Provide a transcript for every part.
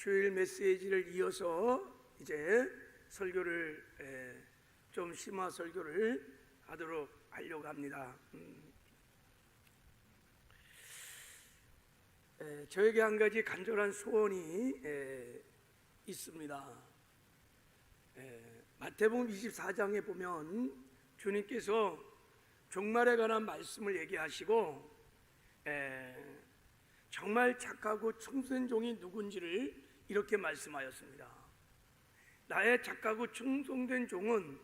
주일 메시지를 이어서 이제 설교를 좀 심화 설교를 하려고 합니다. 저에게 한 가지 간절한 소원이 있습니다. 마태복음 24장에 보면 주님께서 종말에 관한 말씀을 얘기하시고 정말 착하고 충성된 종이 누군지를 이렇게 말씀하였습니다. 나의 착하고 충성된 종은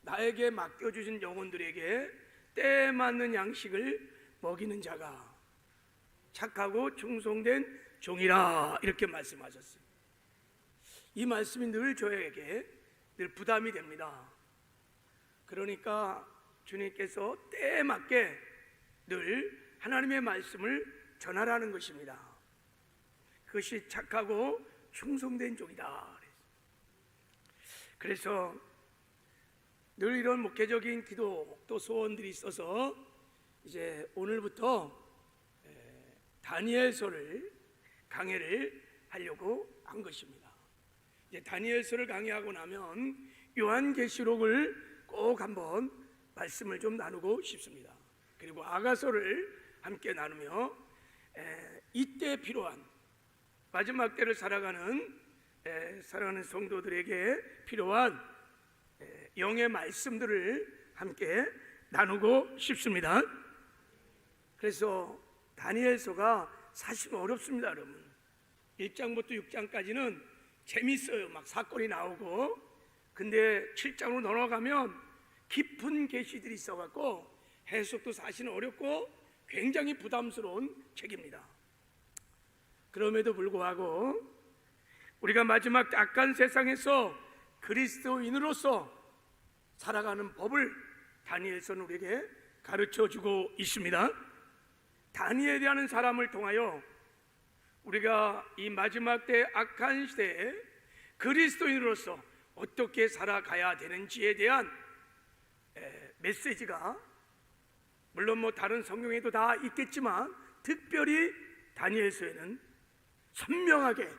나에게 맡겨주신 영혼들에게 때에 맞는 양식을 먹이는 자가 착하고 충성된 종이라, 이렇게 말씀하셨어요. 이 말씀이 늘 저에게 늘 부담이 됩니다. 그러니까 주님께서 때에 맞게 늘 하나님의 말씀을 전하라는 것입니다. 그것이 착하고 충성된 종이다. 그래서 늘 이런 목회적인 기도 또 소원들이 있어서 이제 오늘부터 다니엘서를 강해를 하려고 한 것입니다. 이제 다니엘서를 강해하고 나면 요한계시록을 꼭 한번 말씀을 좀 나누고 싶습니다. 그리고 아가서를 함께 나누며 이때 필요한 마지막 때를 살아가는 성도들에게 필요한 영의 말씀들을 함께 나누고 싶습니다. 그래서 다니엘서가 사실 어렵습니다, 여러분. 1장부터 6장까지는 재밌어요. 막 사건이 나오고. 근데 7장으로 넘어가면 깊은 계시들이 있어갖고 해석도 사실은 어렵고 굉장히 부담스러운 책입니다. 그럼에도 불구하고 우리가 마지막 악한 세상에서 그리스도인으로서 살아가는 법을 다니엘서는 우리에게 가르쳐주고 있습니다. 다니엘이라는 사람을 통하여 우리가 이 마지막 때 악한 시대에 그리스도인으로서 어떻게 살아가야 되는지에 대한 메시지가 물론 다른 성경에도 다 있겠지만 특별히 다니엘서에는 선명하게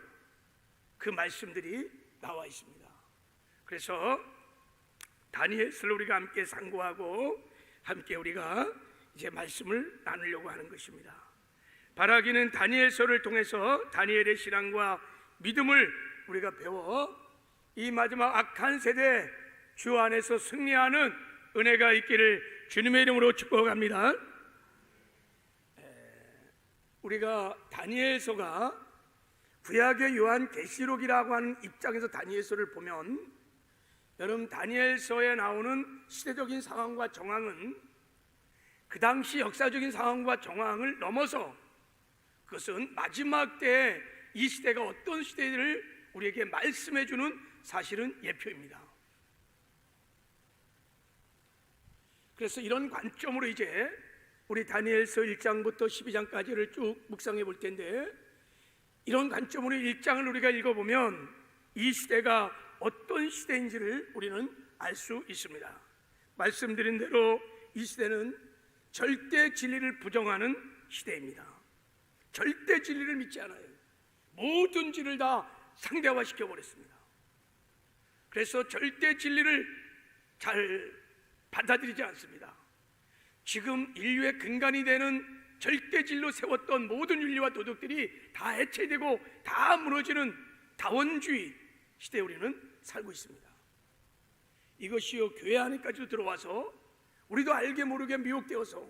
그 말씀들이 나와 있습니다. 그래서 다니엘서를 우리가 함께 상고하고 함께 우리가 이제 말씀을 나누려고 하는 것입니다. 바라기는 다니엘서를 통해서 다니엘의 신앙과 믿음을 우리가 배워 이 마지막 악한 세대 주 안에서 승리하는 은혜가 있기를 주님의 이름으로 축복합니다. 우리가 다니엘서가 구약의 요한계시록이라고 하는 입장에서 다니엘서를 보면 여러분, 다니엘서에 나오는 시대적인 상황과 정황은 그 당시 역사적인 상황과 정황을 넘어서 그것은 마지막 때에 이 시대가 어떤 시대를 우리에게 말씀해 주는 사실은 예표입니다. 그래서 이런 관점으로 이제 우리 다니엘서 1장부터 12장까지를 쭉 묵상해 볼 텐데, 이런 관점으로 1장을 우리가 읽어보면 이 시대가 어떤 시대인지를 우리는 알 수 있습니다. 말씀드린 대로 이 시대는 절대 진리를 부정하는 시대입니다. 절대 진리를 믿지 않아요. 모든 진리를 다 상대화시켜 버렸습니다. 그래서 절대 진리를 잘 받아들이지 않습니다. 지금 인류의 근간이 되는 절대 진리로 세웠던 모든 윤리와 도덕들이 다 해체되고 다 무너지는 다원주의 시대에 우리는 살고 있습니다. 이것이요, 교회 안에까지도 들어와서 우리도 알게 모르게 미혹되어서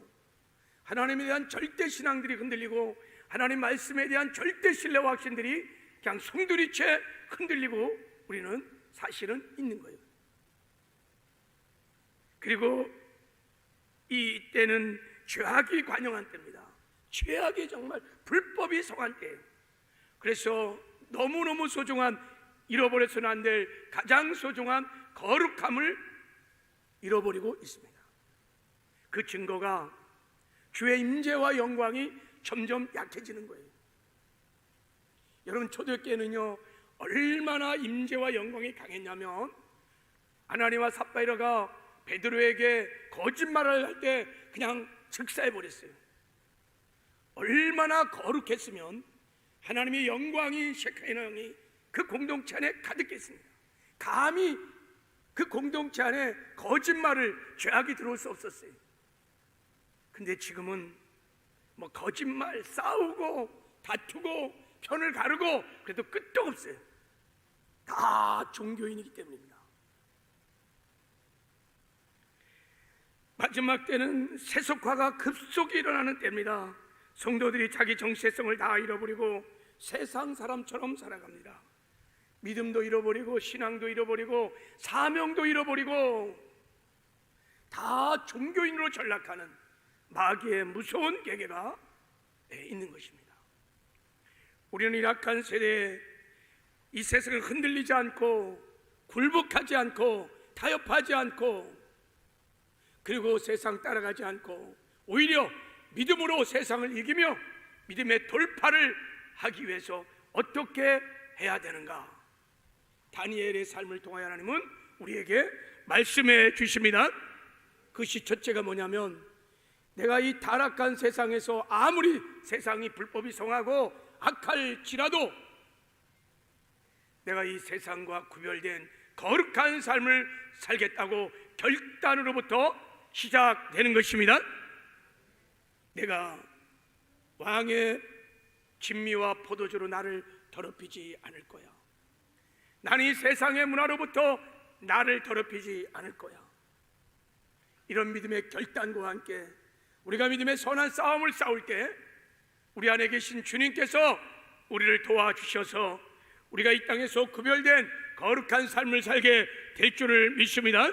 하나님에 대한 절대 신앙들이 흔들리고 하나님 말씀에 대한 절대 신뢰와 확신들이 그냥 송두리째 흔들리고 우리는 사실은 있는 거예요. 그리고 이 때는 죄악이 관영한 때입니다. 죄악이 정말 불법이 성한 때예요. 그래서 너무너무 소중한, 잃어버려서는 안 될 가장 소중한 거룩함을 잃어버리고 있습니다. 그 증거가 주의 임재와 영광이 점점 약해지는 거예요. 여러분, 초대교회는요 얼마나 임재와 영광이 강했냐면 아나니와 삽바이라가 베드로에게 거짓말을 할 때 그냥 즉사해 버렸어요. 얼마나 거룩했으면 하나님의 영광이 셰카이나 영이 그 공동체 안에 가득했습니다. 감히 그 공동체 안에 거짓말을, 죄악이 들어올 수 없었어요. 근데 지금은 뭐 거짓말, 싸우고 다투고 편을 가르고 그래도 끝도 없어요. 다 종교인이기 때문입니다. 마지막 때는 세속화가 급속히 일어나는 때입니다. 성도들이 자기 정체성을 다 잃어버리고 세상 사람처럼 살아갑니다. 믿음도 잃어버리고 신앙도 잃어버리고 사명도 잃어버리고 다 종교인으로 전락하는 마귀의 무서운 계계가 있는 것입니다. 우리는 이 악한 세대에 이 세상을 흔들리지 않고 굴복하지 않고 타협하지 않고 그리고 세상 따라가지 않고 오히려 믿음으로 세상을 이기며 믿음의 돌파를 하기 위해서 어떻게 해야 되는가? 다니엘의 삶을 통하여 하나님은 우리에게 말씀해 주십니다. 그것이 첫째가 뭐냐면, 내가 이 타락한 세상에서 아무리 세상이 불법이 성하고 악할지라도 내가 이 세상과 구별된 거룩한 삶을 살겠다고 결단으로부터 시작되는 것입니다. 내가 왕의 진미와 포도주로 나를 더럽히지 않을 거야. 나는 이 세상의 문화로부터 나를 더럽히지 않을 거야. 이런 믿음의 결단과 함께 우리가 믿음의 선한 싸움을 싸울 때 우리 안에 계신 주님께서 우리를 도와주셔서 우리가 이 땅에서 구별된 거룩한 삶을 살게 될 줄을 믿습니다.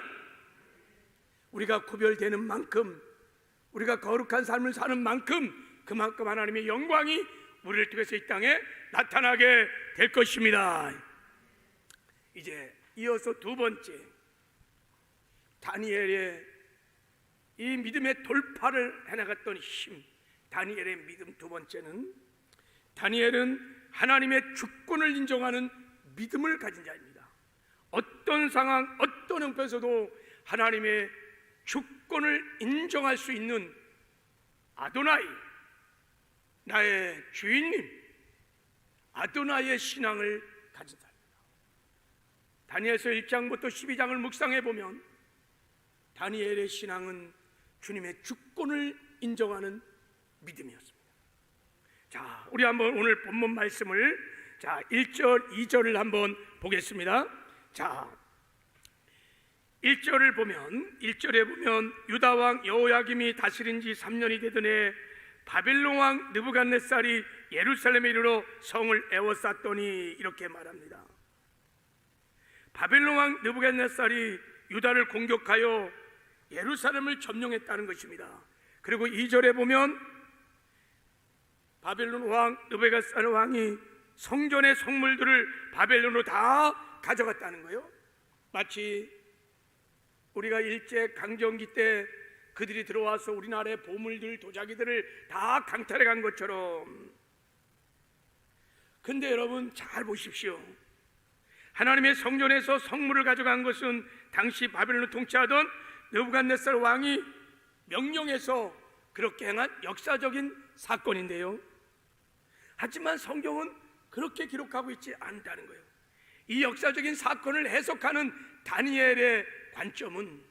우리가 구별되는 만큼, 우리가 거룩한 삶을 사는 만큼 그만큼 하나님의 영광이 우리를 통해서 이 땅에 나타나게 될 것입니다. 이제 이어서 두 번째, 다니엘의 이 믿음의 돌파를 해나갔던 힘, 다니엘의 믿음 두 번째는, 다니엘은 하나님의 주권을 인정하는 믿음을 가진 자입니다. 어떤 상황, 어떤 형편에서도 하나님의 주권을 인정할 수 있는 아도나이, 나의 주인님, 아도나이의 신앙을 가진 자입니다. 다니엘서 1장부터 12장을 묵상해 보면 다니엘의 신앙은 주님의 주권을 인정하는 믿음이었습니다. 자, 우리 한번 오늘 본문 말씀을 1절, 2절을 한번 보겠습니다. 자, 1절에 보면 유다 왕 여호야김이 다스린 지 3년이 되던 해 바벨론 왕 느부갓네살이 예루살렘에 이르러 성을 에워쌌더니, 이렇게 말합니다. 바벨론 왕 느부갓네살이 유다를 공격하여 예루살렘을 점령했다는 것입니다. 그리고 2절에 보면 바벨론 왕 느부갓네살 왕이 성전의 성물들을 바벨론으로 다 가져갔다는 거예요. 마치 우리가 일제 강점기 때 그들이 들어와서 우리나라의 보물들, 도자기들을 다 강탈해 간 것처럼. 근데 여러분 잘 보십시오. 하나님의 성전에서 성물을 가져간 것은 당시 바벨론을 통치하던 느부갓네살 왕이 명령해서 그렇게 행한 역사적인 사건인데요. 하지만 성경은 그렇게 기록하고 있지 않다는 거예요. 이 역사적인 사건을 해석하는 다니엘의 관점은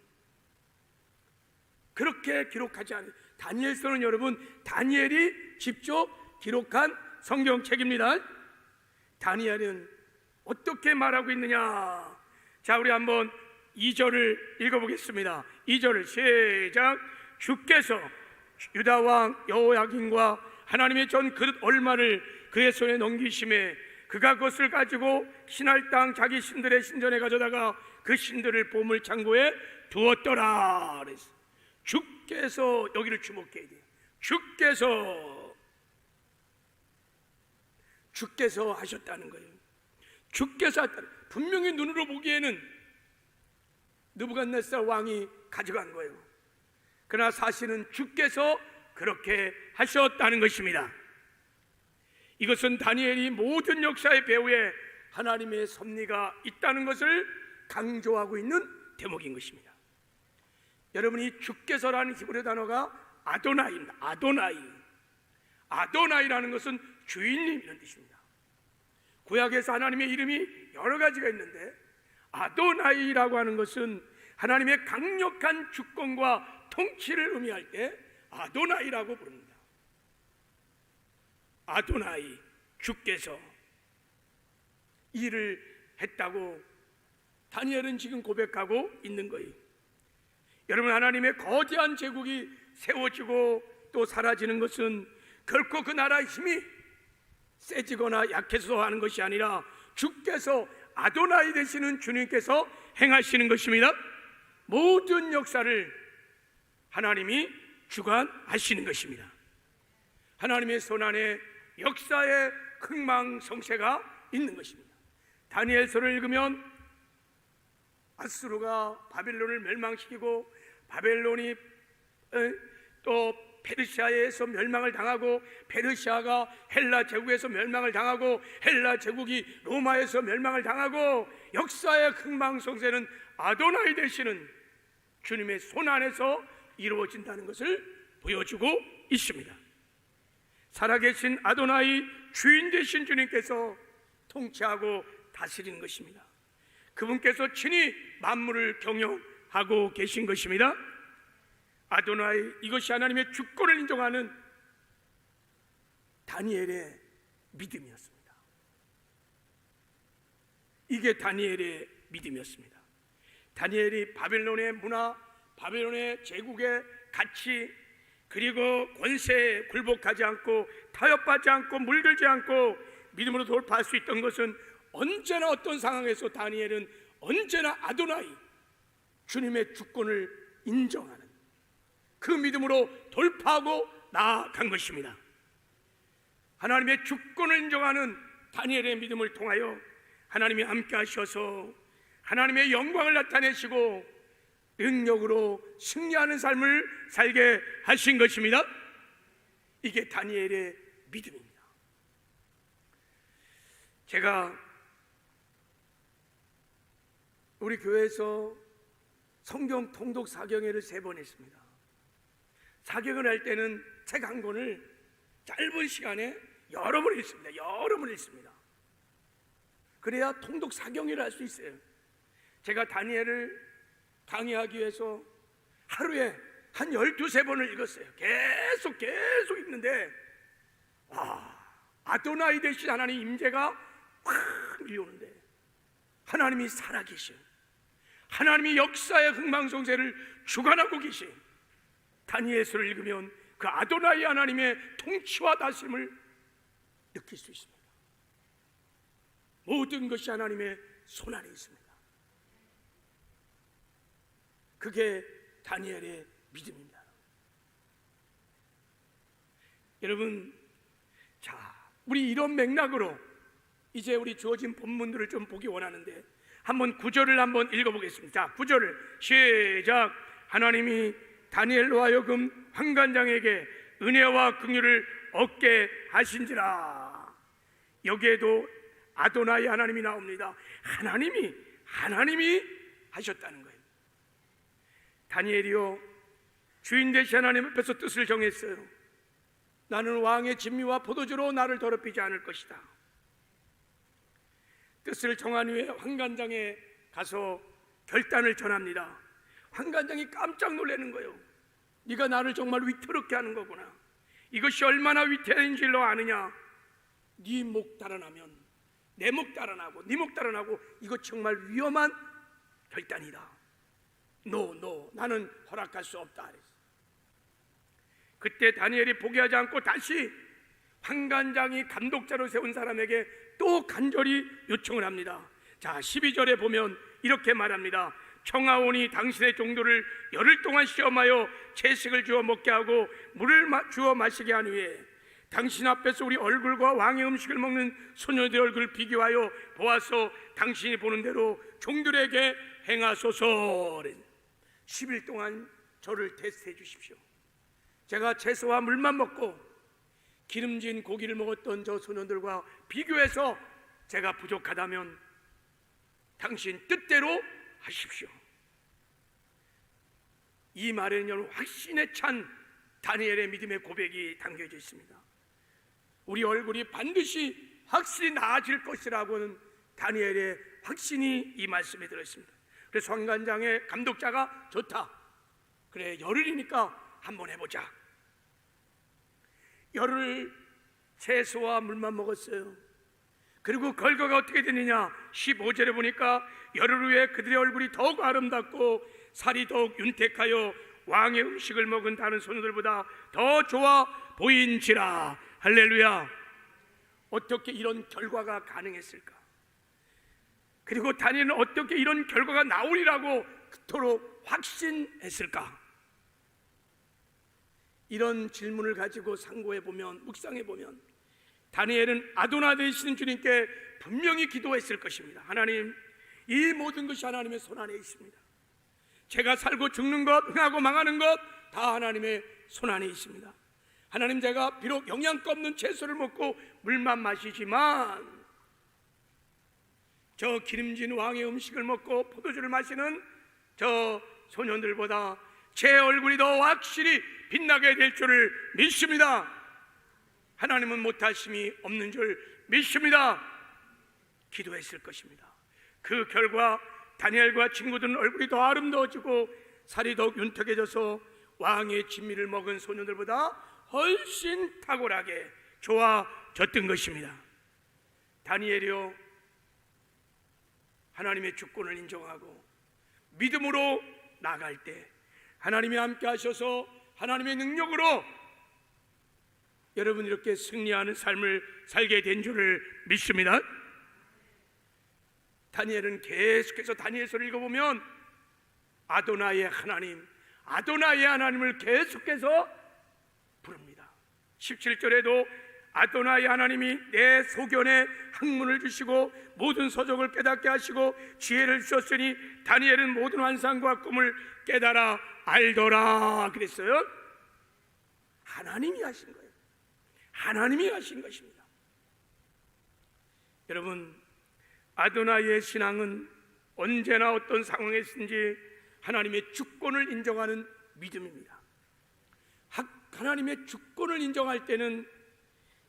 그렇게 기록하지 않아요. 다니엘서는 여러분, 다니엘이 직접 기록한 성경책입니다. 다니엘은 어떻게 말하고 있느냐? 자, 우리 한번 2절을 읽어보겠습니다. 2절을 시작. 주께서 유다 왕 여호야김과 하나님의 전 그릇 얼마를 그의 손에 넘기심에 그가 그것을 가지고 신할 땅 자기 신들의 신전에 가져다가 그 신들을 보물 창고에 두었더라. 그랬어요. 주께서, 여기를 주목해야 돼요. 주께서 하셨다는 거예요. 주께서 하셨다는, 분명히 눈으로 보기에는 느부갓네살 왕이 가져간 거예요. 그러나 사실은 주께서 그렇게 하셨다는 것입니다. 이것은 다니엘이 모든 역사의 배후에 하나님의 섭리가 있다는 것을 강조하고 있는 대목인 것입니다. 여러분, 이 주께서라는 히브리 단어가 아도나이입니다. 아도나이라는 것은 주인님 이런 뜻입니다. 구약에서 하나님의 이름이 여러 가지가 있는데 아도나이라고 하는 것은 하나님의 강력한 주권과 통치를 의미할 때 아도나이라고 부릅니다. 아도나이, 주께서 일을 했다고 다니엘은 지금 고백하고 있는 거예요. 여러분, 하나님의 거대한 제국이 세워지고 또 사라지는 것은 결코 그 나라의 힘이 세지거나 약해서 하는 것이 아니라 주께서 아도나이 되시는 주님께서 행하시는 것입니다. 모든 역사를 하나님이 주관하시는 것입니다. 하나님의 손안에 역사의 흥망성쇠가 있는 것입니다. 다니엘서를 읽으면 아수르가 바벨론을 멸망시키고 바벨론이 또 페르시아에서 멸망을 당하고 페르시아가 헬라 제국에서 멸망을 당하고 헬라 제국이 로마에서 멸망을 당하고 역사의 흥망성쇠는 아도나이 되시는 주님의 손 안에서 이루어진다는 것을 보여주고 있습니다. 살아계신 아도나이 주인 되신 주님께서 통치하고 다스리는 것입니다. 그분께서 친히 만물을 경영하고 계신 것입니다. 아도나이, 이것이 하나님의 주권을 인정하는 다니엘의 믿음이었습니다. 이게 다니엘의 믿음이었습니다. 다니엘이 바벨론의 문화, 바벨론의 제국의 가치, 그리고 권세에 굴복하지 않고 타협받지 않고 물들지 않고 믿음으로 돌파할 수 있던 것은 언제나 어떤 상황에서 다니엘은 언제나 아도나이, 주님의 주권을 인정하는 그 믿음으로 돌파하고 나아간 것입니다. 하나님의 주권을 인정하는 다니엘의 믿음을 통하여 하나님이 함께 하셔서 하나님의 영광을 나타내시고 능력으로 승리하는 삶을 살게 하신 것입니다. 이게 다니엘의 믿음입니다. 제가 우리 교회에서 성경 통독 사경회를 3번 했습니다. 사경을 할 때는 책 한 권을 짧은 시간에 여러 번 읽습니다. 여러 번 읽습니다. 그래야 통독 사경회를 할 수 있어요. 제가 다니엘을 강의하기 위해서 하루에 한 12~13번을 읽었어요. 계속 읽는데 아도나이 되신 하나님 임재가 확 밀려오는데 하나님이 살아계신, 하나님이 역사의 흥망성쇠를 주관하고 계신 다니엘서를 읽으면 그 아도나이 하나님의 통치와 다스림을 느낄 수 있습니다. 모든 것이 하나님의 손안에 있습니다. 그게 다니엘의 믿음입니다. 여러분, 자, 우리 이런 맥락으로 이제 우리 주어진 본문들을 좀 보기 원하는데 한번 9절을 한번 읽어보겠습니다. 자, 9절을 시작. 하나님이 다니엘로 하여금 환관장에게 은혜와 긍휼을 얻게 하신지라. 여기에도 아도나이 하나님이 나옵니다. 하나님이 하셨다는 거예요. 다니엘이요, 주인 되신 하나님 앞에서 뜻을 정했어요. 나는 왕의 진미와 포도주로 나를 더럽히지 않을 것이다. 뜻을 정한 후에 환관장에 가서 결단을 전합니다. 환관장이 깜짝 놀라는 거예요. 네가 나를 정말 위태롭게 하는 거구나. 이것이 얼마나 위태인 줄로 아느냐. 네 목 달아나면 내 목 달아나고 네 목 달아나고 이거 정말 위험한 결단이다. No, 나는 허락할 수 없다. 그때 다니엘이 포기하지 않고 다시 환관장이 감독자로 세운 사람에게 또 간절히 요청을 합니다. 자, 12절에 보면 이렇게 말합니다. 청하오니 당신의 종도를 열흘 동안 시험하여 채식을 주어 먹게 하고 물을 주어 마시게 한 후에 당신 앞에서 우리 얼굴과 왕의 음식을 먹는 소녀들의 얼굴을 비교하여 보아서 당신이 보는 대로 종들에게 행하소서. 10일 동안 저를 테스트해 주십시오. 제가 채소와 물만 먹고 기름진 고기를 먹었던 저 소년들과 비교해서 제가 부족하다면 당신 뜻대로 하십시오. 이 말에는 확신에 찬 다니엘의 믿음의 고백이 담겨져 있습니다. 우리 얼굴이 반드시 확실히 나아질 것이라고는 다니엘의 확신이 이 말씀에 들어있습니다. 그래서 성관장의 감독자가 좋다, 그래 열흘이니까 한번 해보자. 열흘 채소와 물만 먹었어요. 그리고 결과가 어떻게 되느냐, 15절에 보니까 열흘 후에 그들의 얼굴이 더욱 아름답고 살이 더욱 윤택하여 왕의 음식을 먹은 다른 소녀들보다 더 좋아 보인지라. 할렐루야. 어떻게 이런 결과가 가능했을까? 그리고 다니엘은 어떻게 이런 결과가 나오리라고 그토록 확신했을까? 이런 질문을 가지고 상고해 보면, 묵상해 보면 다니엘은 아도나 되시는 주님께 분명히 기도했을 것입니다. 하나님, 이 모든 것이 하나님의 손안에 있습니다. 제가 살고 죽는 것, 흥하고 망하는 것 다 하나님의 손안에 있습니다. 하나님, 제가 비록 영양가 없는 채소를 먹고 물만 마시지만 저 기름진 왕의 음식을 먹고 포도주를 마시는 저 소년들보다 제 얼굴이 더 확실히 빛나게 될 줄을 믿습니다. 하나님은 못하심이 없는 줄 믿습니다. 기도했을 것입니다. 그 결과 다니엘과 친구들은 얼굴이 더 아름다워지고 살이 더욱 윤택해져서 왕의 진미를 먹은 소년들보다 훨씬 탁월하게 좋아졌던 것입니다. 다니엘이요, 하나님의 주권을 인정하고 믿음으로 나갈 때 하나님이 함께 하셔서 하나님의 능력으로 여러분 이렇게 승리하는 삶을 살게 된 줄을 믿습니다. 다니엘은 계속해서 다니엘서를 읽어보면 아도나의 하나님, 아도나의 하나님을 계속해서 부릅니다. 17절에도 아도나의 하나님이 내 소견에 학문을 주시고 모든 서적을 깨닫게 하시고 지혜를 주셨으니 다니엘은 모든 환상과 꿈을 깨달아 알더라 그랬어요. 하나님이 하신 거예요. 하나님이 하신 것입니다. 여러분, 아도나의 신앙은 언제나 어떤 상황에 있든지 하나님의 주권을 인정하는 믿음입니다. 하나님의 주권을 인정할 때는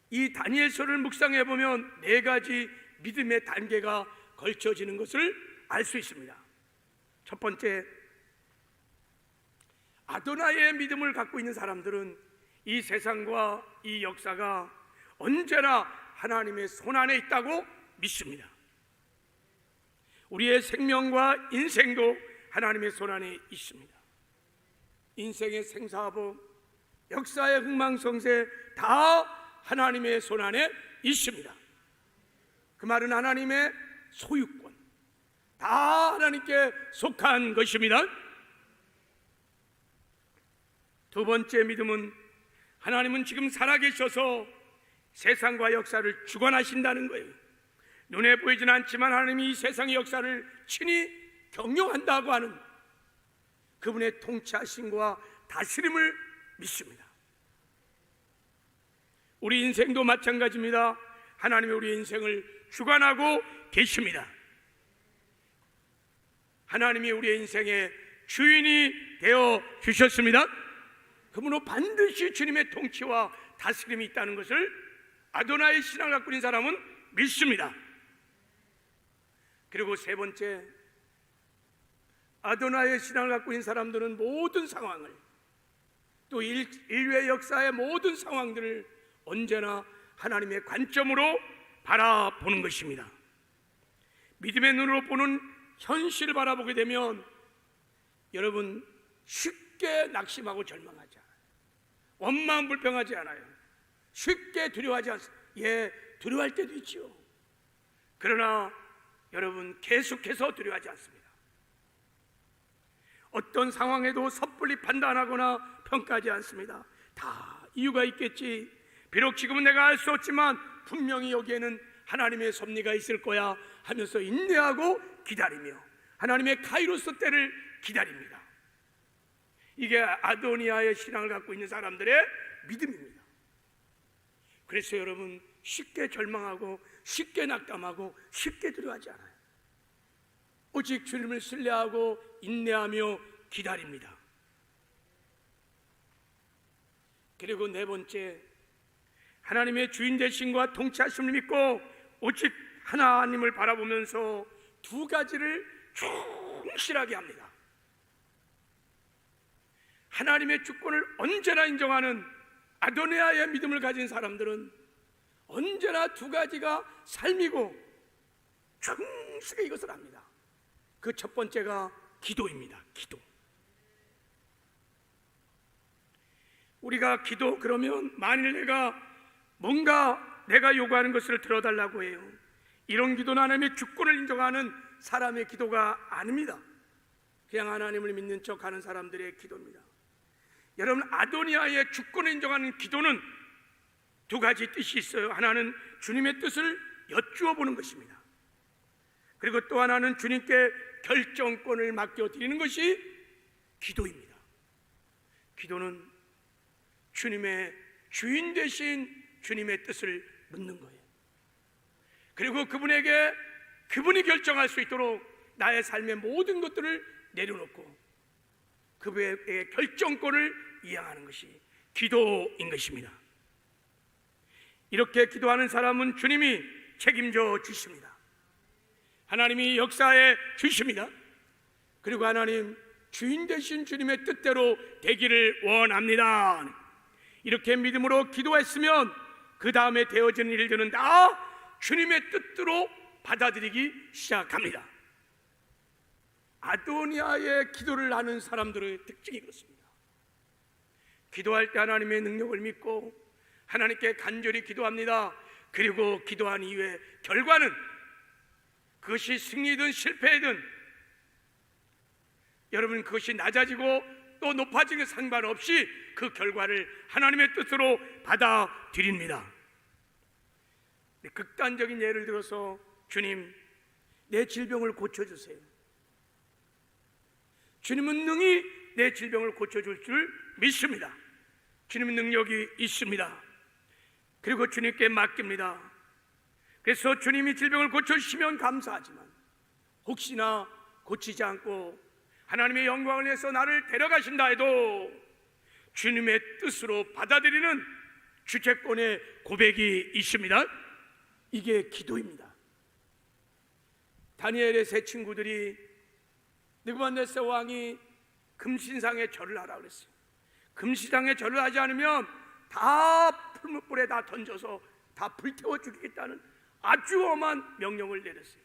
이 다니엘서를 묵상해 보면 네 가지 믿음의 단계가 걸쳐지는 것을 알 수 있습니다. 첫 번째, 아도나의 믿음을 갖고 있는 사람들은 이 세상과 이 역사가 언제나 하나님의 손안에 있다고 믿습니다. 우리의 생명과 인생도 하나님의 손안에 있습니다. 인생의 생사복, 역사의 흥망성쇠 다 하나님의 손안에 있습니다. 그 말은 하나님의 소유권, 다 하나님께 속한 것입니다. 두 번째 믿음은 하나님은 지금 살아계셔서 세상과 역사를 주관하신다는 거예요. 눈에 보이지는 않지만 하나님이 이 세상의 역사를 친히 경영한다고 하는 그분의 통치하심과 다스림을 믿습니다. 우리 인생도 마찬가지입니다. 하나님이 우리 인생을 주관하고 계십니다. 하나님이 우리의 인생의 주인이 되어 주셨습니다. 그러므로 반드시 주님의 통치와 다스림이 있다는 것을 아도나의 신앙을 갖고 있는 사람은 믿습니다. 그리고 세 번째, 아도나의 신앙을 갖고 있는 사람들은 모든 상황을, 또 인류의 역사의 모든 상황들을 언제나 하나님의 관점으로 바라보는 것입니다. 믿음의 눈으로 보는 현실을 바라보게 되면 여러분 쉽게 낙심하고 절망하지 않아요. 원망 불평하지 않아요. 쉽게 두려워하지 않습니다. 두려워할 때도 있죠. 그러나 여러분 계속해서 두려워하지 않습니다. 어떤 상황에도 섣불리 판단하거나 평가하지 않습니다. 다 이유가 있겠지. 비록 지금은 내가 알 수 없지만 분명히 여기에는 하나님의 섭리가 있을 거야 하면서 인내하고 기다리며 하나님의 카이로스 때를 기다립니다. 이게 아도니아의 신앙을 갖고 있는 사람들의 믿음입니다. 그래서 여러분 쉽게 절망하고 쉽게 낙담하고 쉽게 두려워하지 않아요. 오직 주님을 신뢰하고 인내하며 기다립니다. 그리고 네 번째, 하나님의 주인 되심과 통치하심을 믿고 오직 하나님을 바라보면서 두 가지를 충실하게 합니다. 하나님의 주권을 언제나 인정하는 아도니아의 믿음을 가진 사람들은 언제나 두 가지가 삶이고 충실히 이것을 합니다. 그 첫 번째가 기도입니다. 기도. 우리가 기도 그러면 만일 내가 요구하는 것을 들어달라고 해요. 이런 기도는 하나님의 주권을 인정하는 사람의 기도가 아닙니다. 그냥 하나님을 믿는 척하는 사람들의 기도입니다. 여러분, 아도니아의 주권을 인정하는 기도는 두 가지 뜻이 있어요. 하나는 주님의 뜻을 여쭈어 보는 것입니다. 그리고 또 하나는 주님께 결정권을 맡겨드리는 것이 기도입니다. 기도는 주님의 주인 되신 주님의 뜻을 묻는 거예요. 그리고 그분이 결정할 수 있도록 나의 삶의 모든 것들을 내려놓고 그분의 결정권을 이행하는 것이 기도인 것입니다. 이렇게 기도하는 사람은 주님이 책임져 주십니다. 하나님이 역사해 주십니다. 그리고 하나님 주인 되신 주님의 뜻대로 되기를 원합니다. 이렇게 믿음으로 기도했으면 그 다음에 되어지는 일들은 다 주님의 뜻대로 받아들이기 시작합니다. 아도니아의 기도를 하는 사람들의 특징이 그렇습니다. 기도할 때 하나님의 능력을 믿고 하나님께 간절히 기도합니다. 그리고 기도한 이후에 결과는 그것이 승리든 실패든 여러분 그것이 낮아지고 또 높아지는 상관없이 그 결과를 하나님의 뜻으로 받아들입니다. 극단적인 예를 들어서 주님 내 질병을 고쳐주세요. 주님은 능히 내 질병을 고쳐줄 줄 믿습니다. 주님은 능력이 있습니다. 그리고 주님께 맡깁니다. 그래서 주님이 질병을 고쳐주시면 감사하지만 혹시나 고치지 않고 하나님의 영광을 위해서 나를 데려가신다 해도 주님의 뜻으로 받아들이는 주체권의 고백이 있습니다. 이게 기도입니다. 다니엘의 세 친구들이 느부갓네살 왕이 금신상에 절을 하라고 그랬어요. 금신상에 절을 하지 않으면 다 풀무불에 다 던져서 다 불태워 죽이겠다는 아주 엄한 명령을 내렸어요.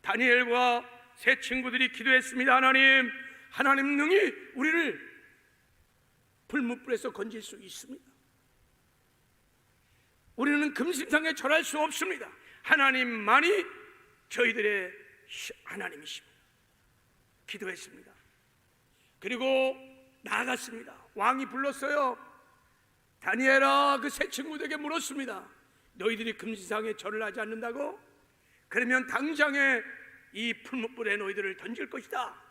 다니엘과 세 친구들이 기도했습니다. 하나님 능히 우리를 불무불에서 건질 수 있습니다. 우리는 금신상에 절할 수 없습니다. 하나님만이 저희들의 하나님이십니다. 기도했습니다. 그리고 나아갔습니다. 왕이 불렀어요. 다니엘아, 그 세 친구들에게 물었습니다. 너희들이 금신상에 절을 하지 않는다고? 그러면 당장에 이 풀무불에 너희들을 던질 것이다.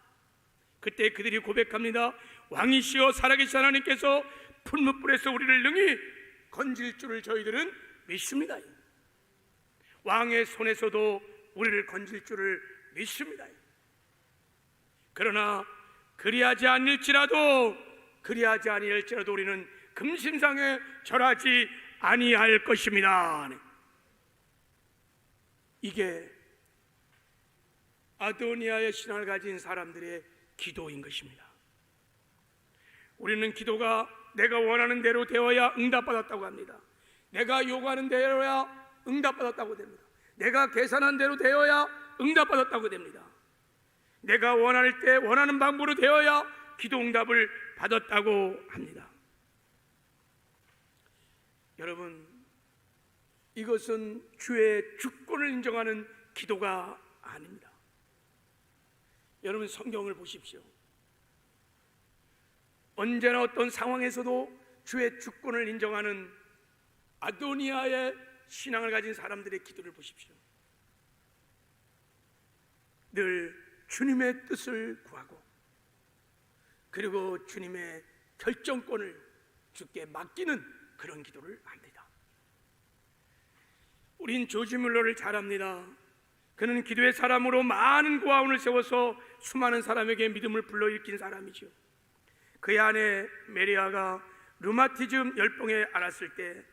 그때 그들이 고백합니다. 왕이시여 살아계신 하나님께서 풀무불에서 우리를 능히 건질 줄을 저희들은 믿습니다. 왕의 손에서도 우리를 건질 줄을 믿습니다. 그러나 그리하지 아니할지라도 우리는 금신상에 절하지 아니할 것입니다. 이게 아도니아의 신앙을 가진 사람들의 기도인 것입니다. 우리는 기도가 내가 원하는 대로 되어야 응답받았다고 합니다. 내가 요구하는 대로야 응답받았다고 됩니다. 내가 계산한 대로 되어야 응답받았다고 됩니다. 내가 원할 때 원하는 방법으로 되어야 기도 응답을 받았다고 합니다. 여러분, 이것은 주의 주권을 인정하는 기도가 아닙니다. 여러분, 성경을 보십시오. 언제나 어떤 상황에서도 주의 주권을 인정하는 아도니아의 신앙을 가진 사람들의 기도를 보십시오. 늘 주님의 뜻을 구하고 그리고 주님의 결정권을 주께 맡기는 그런 기도를 합니다. 우린 조지 뮬러를 잘 압니다. 그는 기도의 사람으로 많은 고아원을 세워서 수많은 사람에게 믿음을 불러일으킨 사람이죠. 그의 아내 메리아가 류마티즘 열병에 앓았을 때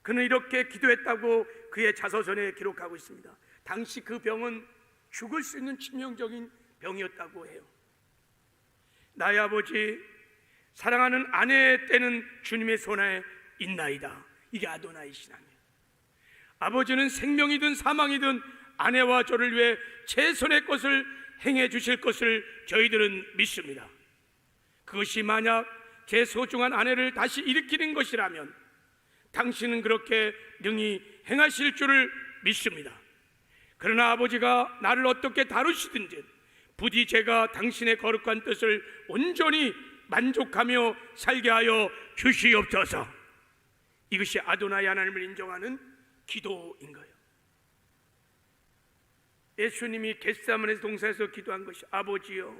그는 이렇게 기도했다고 그의 자서전에 기록하고 있습니다. 당시 그 병은 죽을 수 있는 치명적인 병이었다고 해요. 나의 아버지, 사랑하는 아내의 때는 주님의 손에 있나이다. 이게 아도나이 신앙이에요. 아버지는 생명이든 사망이든 아내와 저를 위해 제 손의 것을 행해 주실 것을 저희들은 믿습니다. 그것이 만약 제 소중한 아내를 다시 일으키는 것이라면 당신은 그렇게 능히 행하실 줄을 믿습니다. 그러나 아버지가 나를 어떻게 다루시든지 부디 제가 당신의 거룩한 뜻을 온전히 만족하며 살게 하여 주시옵소서. 이것이 아도나이 하나님을 인정하는 기도인 거예요. 예수님이 겟세마네 동산에서 기도한 것이 아버지여,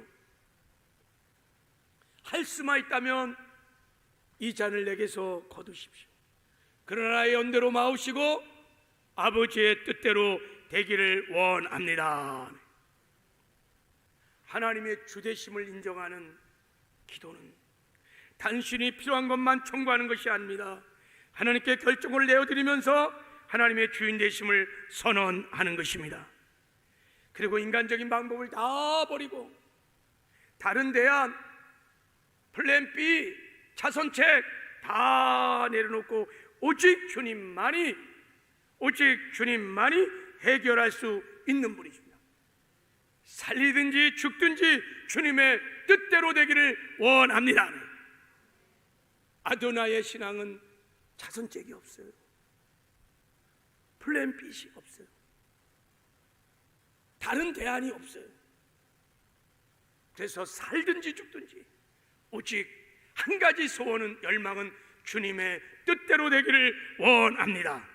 할 수만 있다면 이 잔을 내게서 거두십시오. 그러나 나의 연대로 마우시고 아버지의 뜻대로 되기를 원합니다. 하나님의 주되심을 인정하는 기도는 단순히 필요한 것만 청구하는 것이 아닙니다. 하나님께 결정을 내어드리면서 하나님의 주인 되심을 선언하는 것입니다. 그리고 인간적인 방법을 다 버리고 다른 대안, 플랜 B, 차선책 다 내려놓고 오직 주님만이 해결할 수 있는 분이십니다. 살리든지 죽든지 주님의 뜻대로 되기를 원합니다. 아도나이의 신앙은 차선책이 없어요. 플랜 B이 없어요. 다른 대안이 없어요. 그래서 살든지 죽든지 오직 한 가지 소원은, 열망은 주님의 뜻대로 되기를 원합니다.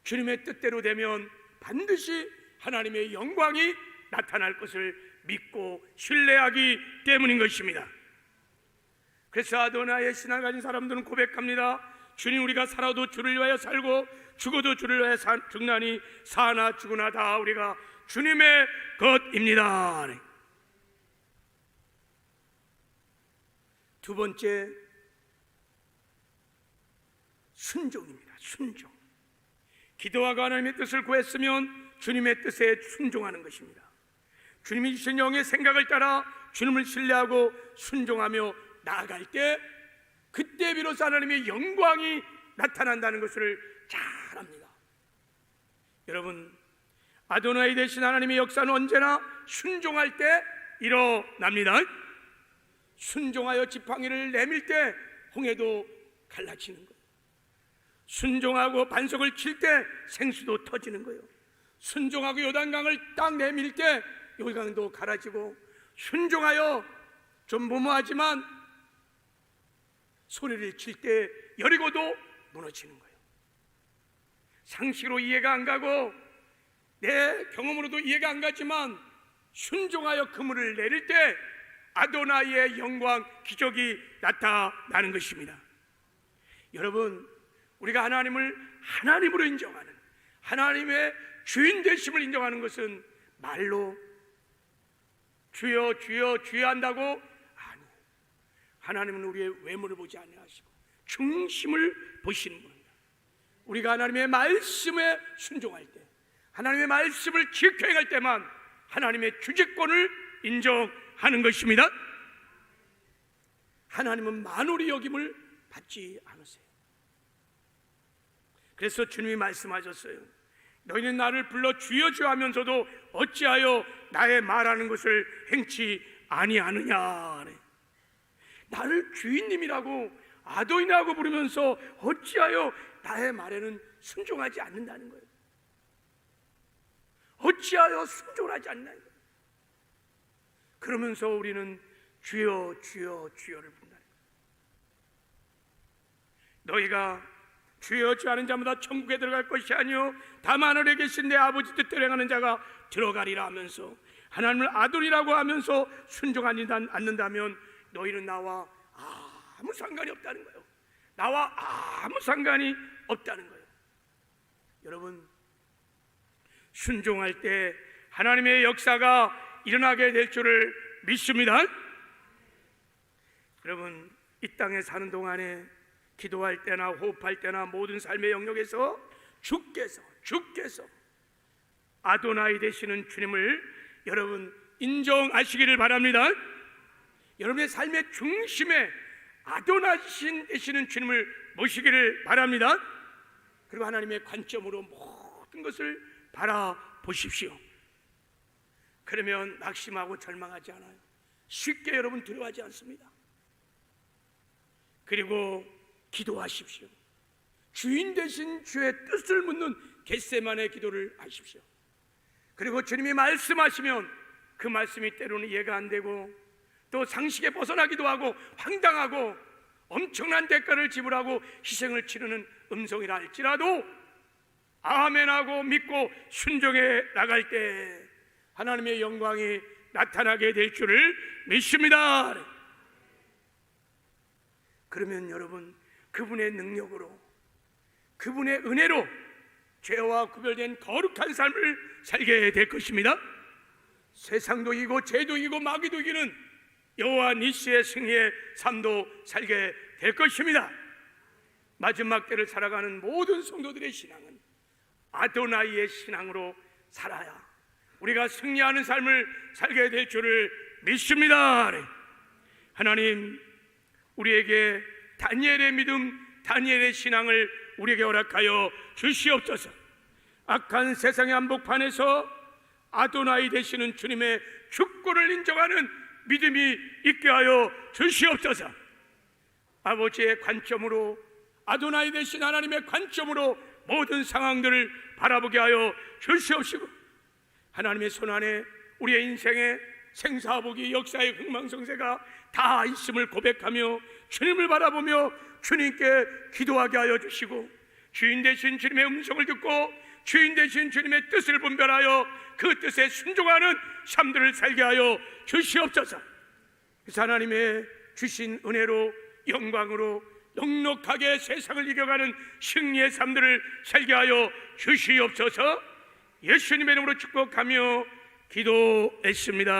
주님의 뜻대로 되면 반드시 하나님의 영광이 나타날 것을 믿고 신뢰하기 때문인 것입니다. 그래서 아도나이의 신앙을 가진 사람들은 고백합니다. 주님, 우리가 살아도 주를 위하여 살고 죽어도 주를 위하여 죽나니 사나 죽으나 다 우리가 주님의 것입니다. 두 번째, 순종입니다. 순종. 기도하고 하나님의 뜻을 구했으면 주님의 뜻에 순종하는 것입니다. 주님이 주신 영의 생각을 따라 주님을 신뢰하고 순종하며 나아갈 때, 그때 비로소 하나님의 영광이 나타난다는 것을 잘 압니다. 여러분, 아도나이 되신 하나님의 역사는 언제나 순종할 때 일어납니다. 순종하여 지팡이를 내밀 때 홍해도 갈라지는 거예요. 순종하고 반석을 칠 때 생수도 터지는 거예요. 순종하고 요단강을 딱 내밀 때 요단강도 갈라지고, 순종하여 좀 무모하지만 소리를 칠 때 여리고도 무너지는 거예요. 상식으로 이해가 안 가고 내 경험으로도 이해가 안 가지만 순종하여 그물을 내릴 때 아도나이의 영광, 기적이 나타나는 것입니다. 여러분, 우리가 하나님을 하나님으로 인정하는, 하나님의 주인 되심을 인정하는 것은 말로 주여 주여 주여 한다고 아니에요. 하나님은 우리의 외모를 보지 아니하시고 중심을 보시는 분입니다. 우리가 하나님의 말씀에 순종할 때, 하나님의 말씀을 지켜 행할 때만 하나님의 주재권을 인정하는 것입니다. 하나님은 만홀히 여김을 받지 않으세요. 그래서 주님이 말씀하셨어요. 너희는 나를 불러 주여 주여 하면서도 어찌하여 나의 말하는 것을 행치 아니하느냐. 나를 주인님이라고 아도이라고 부르면서 어찌하여 나의 말에는 순종하지 않는다는 거예요. 어찌하여 순종을 하지 않나요? 그러면서 우리는 주여 주여 주여를 부른다는 거예요. 너희가 주여 주여 하는 자마다 천국에 들어갈 것이 아니요 다만 하늘에 계신 내 아버지 뜻대로 행하는 자가 들어가리라 하면서, 하나님을 아들이라고 하면서 순종하지 않는다면 너희는 나와 아무 상관이 없다는 거예요. 나와 아무 상관이 없다는 거예요. 여러분, 순종할 때 하나님의 역사가 일어나게 될 줄을 믿습니다. 여러분, 이 땅에 사는 동안에 기도할 때나 호흡할 때나 모든 삶의 영역에서 주께서 아도나이 되시는 주님을 여러분 인정하시기를 바랍니다. 여러분의 삶의 중심에 아도나이 되시는 주님을 모시기를 바랍니다. 그리고 하나님의 관점으로 모든 것을 바라보십시오. 그러면 낙심하고 절망하지 않아요. 쉽게 여러분 두려워하지 않습니다. 그리고 기도하십시오. 주인 되신 주의 뜻을 묻는 겟세마네 기도를 하십시오. 그리고 주님이 말씀하시면 그 말씀이 때로는 이해가 안 되고 또 상식에 벗어나기도 하고 황당하고 엄청난 대가를 지불하고 희생을 치르는 음성이라 할지라도 아멘하고 믿고 순종해 나갈 때 하나님의 영광이 나타나게 될 줄을 믿습니다. 그러면 여러분 그분의 능력으로 그분의 은혜로 죄와 구별된 거룩한 삶을 살게 될 것입니다. 세상도 이기고 죄도 이기고 마귀도 이기는 여호와 니스의 승리의 삶도 살게 될 것입니다. 마지막 때를 살아가는 모든 성도들의 신앙은 아도나이의 신앙으로 살아야 우리가 승리하는 삶을 살게 될 줄을 믿습니다. 하나님 우리에게 다니엘의 믿음, 다니엘의 신앙을 우리에게 허락하여 주시옵소서. 악한 세상의 한복판에서 아도나이 되시는 주님의 축구를 인정하는 믿음이 있게 하여 주시옵소서. 아버지의 관점으로 아도나이 되신 하나님의 관점으로 모든 상황들을 바라보게 하여 주시옵시고 하나님의 손안에 우리의 인생의 생사복이 역사의 흥망성쇠가 다 있음을 고백하며 주님을 바라보며 주님께 기도하게 하여 주시고 주인 되신 주님의 음성을 듣고 주인 되신 주님의 뜻을 분별하여 그 뜻에 순종하는 삶들을 살게 하여 주시옵소서. 그래서 하나님의 주신 은혜로 영광으로 넉넉하게 세상을 이겨가는 승리의 삶들을 살게 하여 주시옵소서. 예수님의 이름으로 축복하며 기도했습니다.